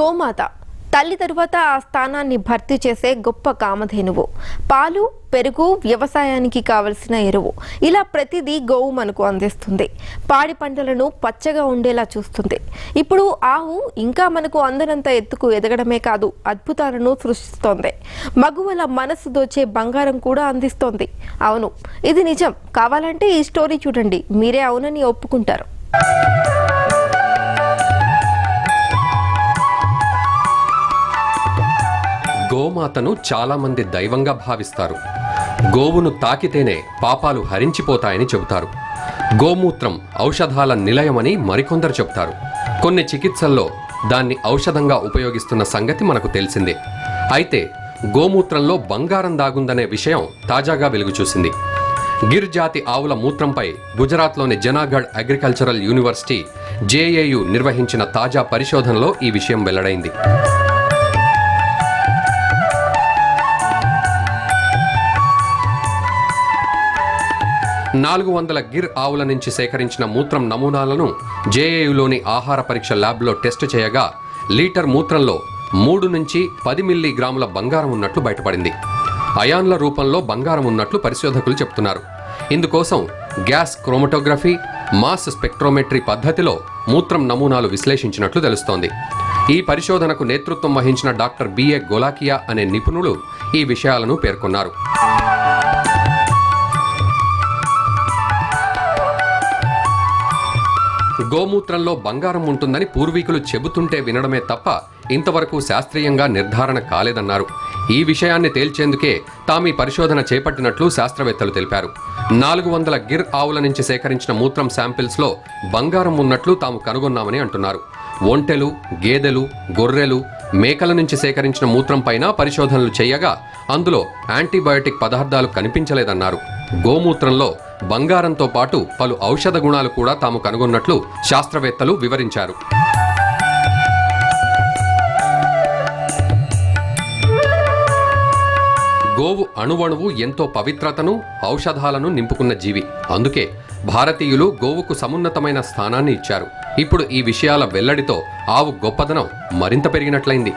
గోమాత తల్లి తరువాత ఆ స్థానాన్ని భర్తీ చేసే గొప్ప కామధేనువు. పాలు, పెరుగు, వ్యవసాయానికి కావలసిన ఎరువు, ఇలా ప్రతిదీ గోవు మనకు అందిస్తుంది. పాడి పంటలను పచ్చగా ఉండేలా చూస్తుంది. ఇప్పుడు ఆవు ఇంకా మనకు అందనంత ఎత్తుకు ఎదగడమే కాదు, అద్భుతాలను సృష్టిస్తోంది. మగువల మనసు దోచే బంగారం కూడా అందిస్తోంది. అవును, ఇది నిజం. కావాలంటే ఈ స్టోరీ చూడండి, మీరే అవునని ఒప్పుకుంటారు. గోమాతను చాలామంది దైవంగా భావిస్తారు. గోవును తాకితేనే పాపాలు హరించిపోతాయని చెబుతారు. గోమూత్రం ఔషధాల నిలయమని మరికొందరు చెబుతారు. కొన్ని చికిత్సల్లో దాన్ని ఔషధంగా ఉపయోగిస్తున్న సంగతి మనకు తెలిసిందే. అయితే గోమూత్రంలో బంగారం దాగుందనే విషయం తాజాగా వెలుగు చూసింది. గిర్ జాతి ఆవుల మూత్రంపై గుజరాత్లోని జనాగఢ్ అగ్రికల్చరల్ యూనివర్సిటీ JAU నిర్వహించిన తాజా పరిశోధనలో ఈ విషయం వెల్లడైంది. 400 గిర్ ఆవుల నుంచి సేకరించిన మూత్రం నమూనాలను JAUలోని ఆహార పరీక్ష ల్యాబ్లో టెస్టు చేయగా లీటర్ మూత్రంలో 3 నుంచి 10 మిల్లీగ్రాముల బంగారం ఉన్నట్లు బయటపడింది. అయాన్ల రూపంలో బంగారం ఉన్నట్లు పరిశోధకులు చెబుతున్నారు. ఇందుకోసం గ్యాస్ క్రోమటోగ్రఫీ, మాస్ స్పెక్ట్రోమెట్రీ పద్ధతిలో మూత్రం నమూనాలు విశ్లేషించినట్లు తెలుస్తోంది. ఈ పరిశోధనకు నేతృత్వం వహించిన డాక్టర్ BA గోలాకియా అనే నిపుణులు ఈ విషయాలను పేర్కొన్నారు. గోమూత్రంలో బంగారం ఉంటుందని పూర్వీకులు చెబుతుంటే వినడమే తప్ప ఇంతవరకు శాస్త్రీయంగా నిర్ధారణ కాలేదన్నారు. ఈ విషయాన్ని తేల్చేందుకే తామీ పరిశోధన చేపట్టినట్లు శాస్త్రవేత్తలు తెలిపారు. 400 గిర్ ఆవుల నుంచి సేకరించిన మూత్రం శాంపిల్స్లో బంగారం ఉన్నట్లు తాము కనుగొన్నామని అంటున్నారు. ఒంటెలు, గేదెలు, గొర్రెలు, మేకల నుంచి సేకరించిన మూత్రం పైన పరిశోధనలు చేయగా అందులో యాంటీబయోటిక్ పదార్థాలు కనిపించలేదన్నారు. గోమూత్రంలో బంగారంతో పాటు పలు ఔషధ గుణాలు కూడా తాము కనుగొన్నట్లు శాస్త్రవేత్తలు వివరించారు. గోవు అణువణువు ఎంతో పవిత్రతను, ఔషధాలను నింపుకున్న జీవి. అందుకే భారతీయులు గోవుకు సమున్నతమైన స్థానాన్ని ఇచ్చారు. ఇప్పుడు ఈ విషయాల వెల్లడితో ఆవు గొప్పదనం మరింత పెరిగినట్లయింది.